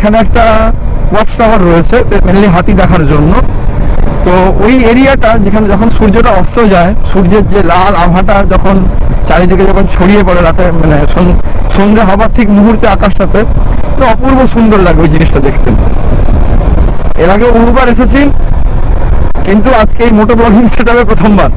এখানে একটা watch tower রয়েছে মেনলি হাতি দেখার জন্য। তো ওই এরিয়াটা যেখানে যখন সূর্যটা অস্ত যায়, সূর্যের যে লাল আভাটা যখন চারিদিকে যখন ছড়িয়ে পড়ে রাতে, মানে সন্ধ্যা হবার ঠিক মুহূর্তে আকাশটাতে, তো অপূর্ব সুন্দর লাগে ওই জিনিসটা দেখতে। এর আগে বহুবার এসেছি, কিন্তু আজকে এই মোটো ব্লগিং সেটআপে প্রথমবার।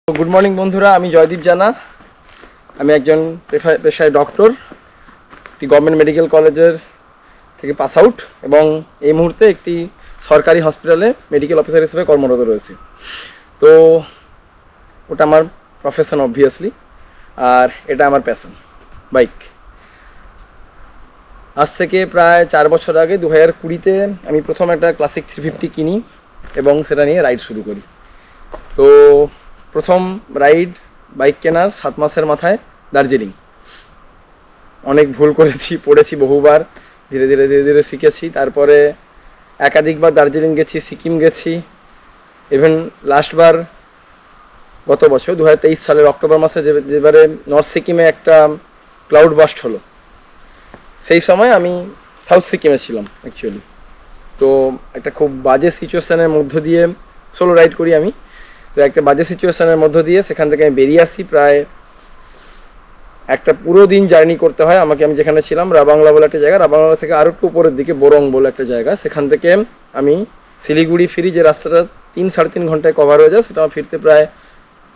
গুড মর্নিং বন্ধুরা, আমি জয়দীপ জানা। আমি একজন পেশায় ডক্টর, একটি গভর্নমেন্ট মেডিকেল কলেজের থেকে পাস আউট, এবং এই মুহূর্তে একটি সরকারি হসপিটালে মেডিকেল অফিসার হিসেবে কর্মরত রয়েছি। তো ওটা আমার প্রফেশন অবভিয়াসলি, আর এটা আমার প্যাশন, বাইক। আজ থেকে প্রায় 4 বছর আগে 2020-তে আমি প্রথম একটা ক্লাসিক 350 কিনি এবং সেটা নিয়ে রাইড শুরু করি। তো প্রথম রাইড বাইক কেনার 7 মাসের মাথায় দার্জিলিং। অনেক ভুল করেছি, পড়েছি বহুবার, ধীরে ধীরে ধীরে ধীরে শিখেছি। তারপরে একাধিকবার দার্জিলিং গেছি, সিকিম গেছি, ইভেন লাস্টবার গত বছর 2023 সালের অক্টোবর মাসে যেবারে নর্থ সিকিমে একটা ক্লাউড বাস্ট হলো, সেই সময় আমি সাউথ সিকিমে ছিলাম অ্যাকচুয়ালি। তো একটা খুব বাজে সিচুয়েশানের মধ্য দিয়ে সোলো রাইড করি আমি। তো একটা বাজে সিচুয়েশানের মধ্য দিয়ে সেখান থেকে আমি বেরিয়ে আসি। প্রায় একটা পুরো দিন জার্নি করতে হয় আমাকে। আমি যেখানে ছিলাম রাবাংলা বলে একটা জায়গা, রাবাংলা থেকে আরও একটু উপরের দিকে বোরং বলে একটা জায়গা, সেখান থেকে আমি শিলিগুড়ি ফিরি, যে রাস্তাটা 3-3.5 ঘন্টায় কভার হয়ে যায়, সেটা আমার ফিরতে প্রায়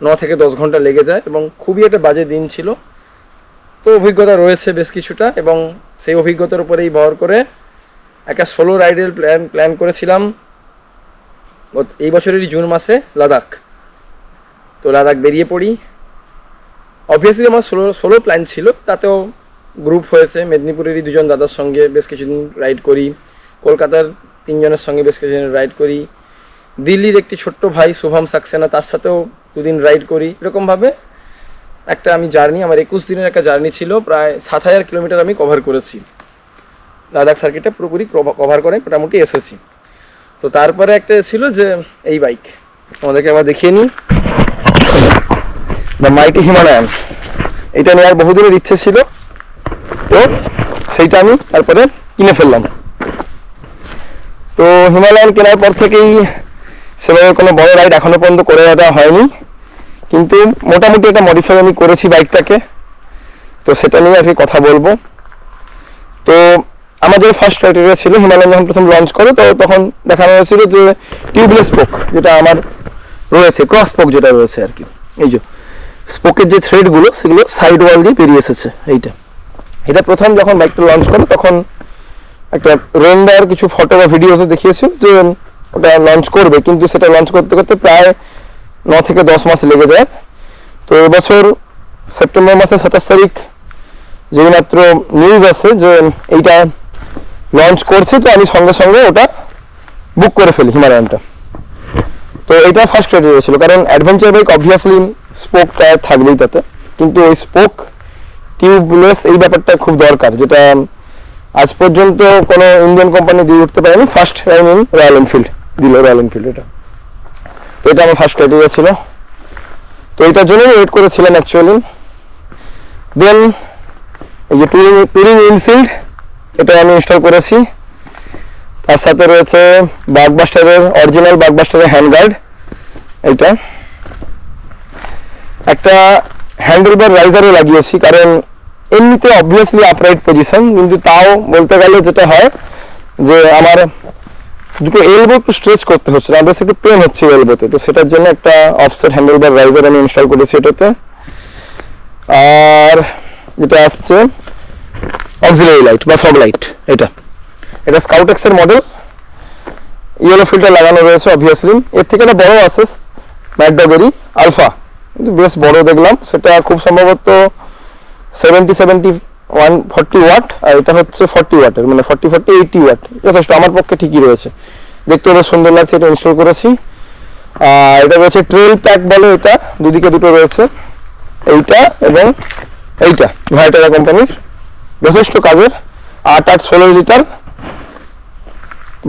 9 থেকে 10 ঘন্টা লেগে যায়, এবং খুবই একটা বাজে দিন ছিল। তো অভিজ্ঞতা রয়েছে বেশ কিছুটা, এবং সেই অভিজ্ঞতার উপরেই ভর করে একটা সোলো রাইডের প্ল্যান করেছিলাম এই বছরেরই জুন মাসে, লাদাখ। তো লাদাখ বেরিয়ে পড়ি। অবভিয়াসলি আমার সোলো প্ল্যান ছিল, তাতেও গ্রুপ হয়েছে। মেদিনীপুরেরই 2 জন দাদার সঙ্গে বেশ কিছুদিন রাইড করি, কলকাতার 3 জনের সঙ্গে বেশ কিছুদিন রাইড করি, দিল্লির একটি ছোট্ট ভাই শুভম সাক্সেনা, তার সাথেও 2 দিন রাইড করি। এরকমভাবে একটা আমি জার্নি, আমার 21 দিনের একটা জার্নি ছিল। প্রায় 7000 কিলোমিটার আমি কভার করেছি, লাদাখ সার্কিটটা পুরোপুরি কভার করে মোটামুটি এসেছি। তো তারপরে একটা ছিল যে এই বাইক, আমাদেরকে আবার দেখিয়ে নিই, দ্য মাইটি হিমালয়ান। এটা নেওয়ার বহুদিনের ইচ্ছে ছিল, তো সেইটা আমি তারপরে কিনে ফেললাম। তো হিমালয়ান কেনার পর থেকেই সেভাবে কোনো বড় রাইড এখনো পর্যন্ত করে দেওয়া হয়নি, কিন্তু মোটামুটি একটা মডিফাই আমি করেছি বাইকটাকে। তো সেটা নিয়ে আজকে কথা বলবো। তো আমাদের ফার্স্ট ক্রাইটেরিয়া ছিল, হিমালয়ান যখন প্রথম লঞ্চ করে তো তখন দেখানো হয়েছিল যে টিউবলেস স্পোক যেটা আমার রয়েছে, ক্রস স্পোক যেটা রয়েছে আর কি, এই যে স্পোকের যে থ্রেডগুলো সেগুলো সাইড ওয়াল দিয়ে বেরিয়ে এসেছে। এটা প্রথম যখন বাইকটা লঞ্চ করে তখন একটা রেন্ডার কিছু ফটো বা ভিডিওসে দেখিয়েছিল যে ওটা লঞ্চ করবে, কিন্তু সেটা লঞ্চ করতে করতে প্রায় 9 থেকে 10 মাস লেগে যায়। তো এবছর সেপ্টেম্বর মাসের 27 তারিখ যেই মাত্র নিউজ আছে যে এইটা লঞ্চ করছে, তো আমি সঙ্গে সঙ্গে ওটা বুক করে ফেলি হিমালয়ানটা। তো এটা ফার্স্ট ক্রাইটেরিয়া ছিল, কারণ adventure bike obviously spoke tyre থাকবেই তাতে, কিন্তু ওই স্পোক টিউবলেস এই ব্যাপারটা খুব দরকার, যেটা আজ পর্যন্ত কোনো ইন্ডিয়ান কোম্পানি দিয়ে উঠতে পারেনি। First time in royal Enfield দিল, রয়্যাল এনফিল্ড এটা। তো এটা আমার ফার্স্ট ক্রাইটেরিয়া ছিল, তো এটার জন্যই ওয়েট করেছিলাম অ্যাকচুয়ালি। দেন এই যে টুরিং উইন্ডশিল্ড, এটা আমি ইনস্টল করেছি। তার সাথে রয়েছে বাগবাস্টারের অরিজিনাল বাগবাস্টারের হ্যান্ডগার্ড, এইটা একটা হ্যান্ডেলবার রাইজারও লাগিয়েছি, কারণ এমনিতে অবভিয়াসলি আপরাইট পজিশন, কিন্তু তাও বলতে গেলে যেটা হয় যে আমার দুটো এলবো একটু স্ট্রেচ করতে হচ্ছে, আমাদের একটু পেন হচ্ছে এলবোতে, তো সেটার জন্য একটা অফসেট হ্যান্ডেলবার রাইজার আমি ইনস্টল করেছি এটাতে। আর যেটা আসছে অক্সিলারি লাইট বা ফগ লাইট, এটা স্কাউটেক্স এর মডেল, ইয়েলো ফিল্টার লাগানো রয়েছে অবভিয়াসলি। এর থেকে একটা বড় আছে ম্যাকডগেরি আলফা, কিন্তু বেশ বড় দেখলাম, সেটা খুব সম্ভবত 140 ওয়াট, আর এটা হচ্ছে 40 ওয়াটের, মানে 80 ওয়াট, যথেষ্ট আমার পক্ষে ঠিকই রয়েছে, দেখতে বেশ সুন্দর লাগছে, এটা ইনস্টল করেছি। আর এটা রয়েছে ট্রেল প্যাক বলে, এটা দুদিকে দুটো রয়েছে, এইটা এবং এইটা ভাইটারা কোম্পানির, যথেষ্ট কাজের, 8-16 লিটার,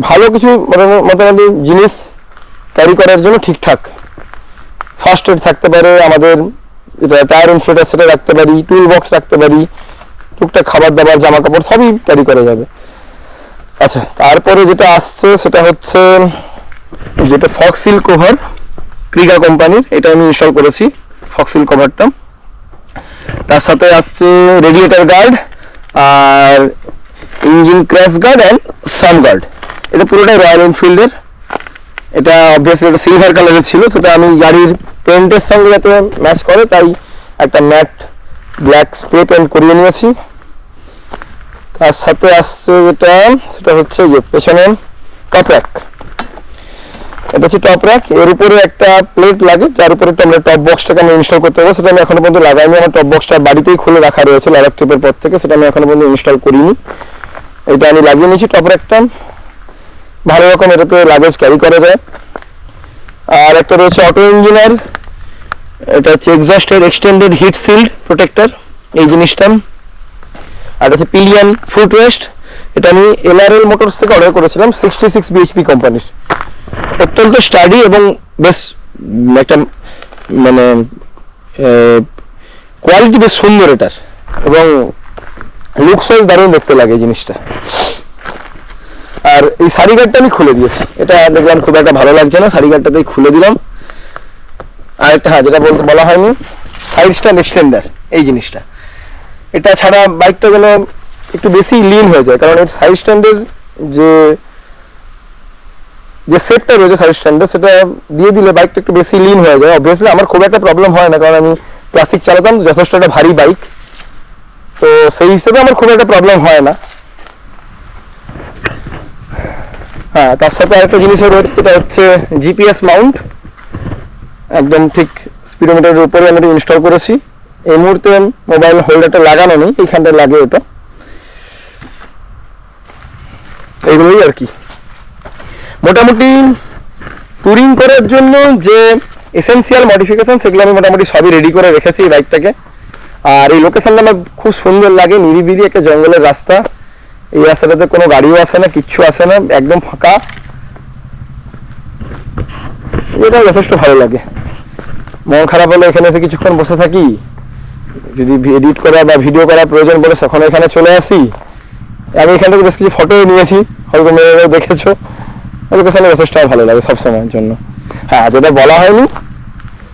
ভালো কিছু মোটামুটি জিনিস ক্যারি করার জন্য ঠিকঠাক। ফার্স্ট এড থাকতে পারে, আমাদের টায়ার ইনফ্লেটার সেটা রাখতে পারি, টুল বক্স রাখতে পারি, টুকটাক খাবার দাবার জামা কাপড় সবই ক্যারি করা যাবে। আচ্ছা, তারপরে যেটা আসছে সেটা হচ্ছে যেটা ফক্সিল কভার, ক্রিগা কোম্পানির, এটা আমি ইনস্টল করেছি ফক্সিল কভারটা। তার সাথে আসছে রেডিয়েটার গার্ড আর engine crash guard and sun guard, এটা পুরোটাই রয়্যাল এনফিল্ডের। এটা অবভিয়াসলি এটা সিলভার কালারের ছিল, সেটা আমি গাড়ির পেন্টের সঙ্গে যাতে ম্যাচ করে তাই একটা ম্যাট ব্ল্যাক স্প্রে পেন্ট করিয়ে নিয়েছি। তার সাথে আসছে যেটা সেটা হচ্ছে যে পেছনে টপ র্যাক, এটা হচ্ছে টপ র্যাক, এর উপরে একটা প্লেট লাগে যার উপরে আমরা টপ বক্সটাকে আমি ইনস্টল করতে হবে, সেটা আমি এখনো পর্যন্ত লাগাইনি, আমার টপ বক্সটা বাড়িতেই খুলে রাখা রয়েছে লাদাখ ট্রিপের পর থেকে, সেটা আমি এখনো পর্যন্ত ইনস্টল করিনি। এটা আমি লাগিয়ে নিয়েছি টপ র্যাকটা, ভালো রকম এটাতে লাগেজ ক্যারি করা যায়। আর একটা রয়েছে অটো ইঞ্জিনার, এটা হচ্ছে এক্সস্টের এক্সটেন্ডেড হিট শিল্ড প্রোটেক্টর, এই জিনিসটা। আর হচ্ছে পিলিয়ন ফুট রেস্ট, এটা আমি এলআরএল মোটরস থেকে অর্ডার করেছিলাম, 66 বিএইচপি কোম্পানির, অত্যন্ত স্টাডি এবং বেশ একটা মানে কোয়ালিটি বেশ সুন্দর এটার, এবং লুকস ওয়াইজ দারুণ দেখতে লাগে এই জিনিসটা। আর এই সারি গার্ডটা আমি খুলে দিয়েছি, এটা দেখলাম খুব একটা ভালো লাগছে না, সারি গার্ডটাতেই খুলে দিলাম। আর একটা হ্যাঁ, যেটা বলা হয়নি, সাইড স্ট্যান্ড এক্সটেন্ডার, এই জিনিসটা, এটা ছাড়া বাইকটা যেন একটু বেশি লিন হয়ে যায়, কারণ এর সাইড স্ট্যান্ডের যে সেটটা রয়েছে সাইড স্ট্যান্ডের, সেটা দিয়ে দিলে বাইকটা একটু বেশি লিন হয়ে যায়। অবভিয়াসলি আমার খুব একটা প্রবলেম হয় না, কারণ আমি ক্লাসিক চালাতাম, যথেষ্ট একটা ভারী বাইক, তো সেই হিসেবে আমার খুব একটা প্রবলেম হয় না। হ্যাঁ, তার সাথে আরেকটা জিনিসও রয়েছে, যেটা হচ্ছে জিপিএস মাউন্ট, একদম ঠিক স্পিডোমিটারের উপরে আমি ইনস্টল করেছি। এই মুহূর্তে মোবাইল হোল্ডারটা লাগানো নেই, এইখানটা লাগে ওটা, এইগুলোই আর কি। মোটামুটি ট্যুরিং করার জন্য যে এসেন্সিয়াল মডিফিকেশন সেগুলো আমি মোটামুটি সবই রেডি করে রেখেছি এই বাইকটাকে। আর এই লোকেশনটা আমার খুব সুন্দর লাগে, নিরিবিলি একটা জঙ্গলের রাস্তা, এই রাস্তাটাতে কোনো গাড়িও আসে না, কিচ্ছু আসে না, একদম ফাঁকা, এটা যথেষ্ট ভালো লাগে। মন খারাপ হলে এখানে এসে কিছুক্ষণ বসে থাকি, যদি এডিট করা বা ভিডিও করা প্রয়োজন পড়ে তখন এখানে চলে আসি। আমি এখান থেকে বেশ কিছু ফটো নিয়েছি, হয়তো মেয়েরাও দেখেছো, লোকেশনে যথেষ্ট ভালো লাগে সবসময়ের জন্য। হ্যাঁ, যেটা বলা হয়নি,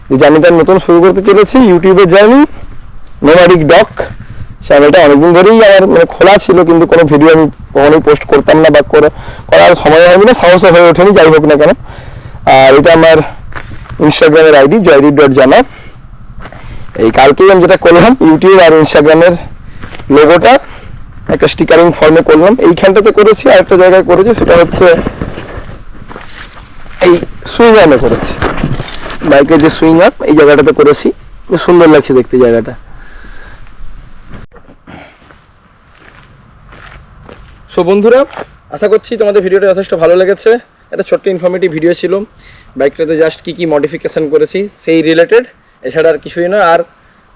যে জার্নিটা নতুন শুরু করতে চলেছি, ইউটিউবের জার্নি নোমাডিক ডগ, চ্যানেলটা অনেকদিন ধরেই আমার মানে খোলা ছিল, কিন্তু কোনো ভিডিও আমি কখনোই পোস্ট করতাম না বা করার সময় হয়নি না, সাহসও হয়ে ওঠেনি, যাই হোক না কেন। আর এটা আমার ইনস্টাগ্রামের আইডি জয়দীপ.জানা। এই কালকেই আমি যেটা করলাম, ইউটিউব আর ইনস্টাগ্রামের লোগোটা একটা স্টিকারিং ফর্মে করলাম, এইখানটাতে করেছি, আর একটা জায়গায় করেছি, সেটা হচ্ছে এই সুইং আর্মে করেছি, বাইকের যে সুইং আর্ম এই জায়গাটাতে করেছি, বেশ সুন্দর লাগছে দেখতে জায়গাটা। সো বন্ধুরা, আশা করছি তোমাদের ভিডিওটা যথেষ্ট ভালো লেগেছে। একটা ছোট্ট ইনফরমেটিভ ভিডিও ছিল, বাইকটাতে জাস্ট কী কী মডিফিকেশান করেছি সেই রিলেটেড, এছাড়া আর কিছুই না। আর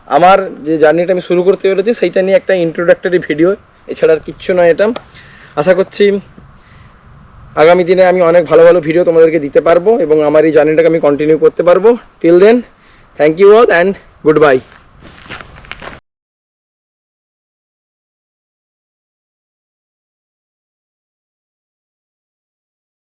আমার যে জার্নিটা আমি শুরু করতে চলেছি সেইটা নিয়ে একটা ইন্ট্রোডাক্টরি ভিডিও, এছাড়া আর কিচ্ছু নয় এটা। আশা করছি আগামী দিনে আমি অনেক ভালো ভালো ভিডিও তোমাদেরকে দিতে পারবো এবং আমার এই জার্নিটাকে আমি কন্টিনিউ করতে পারবো। Till then, thank you all and good bye.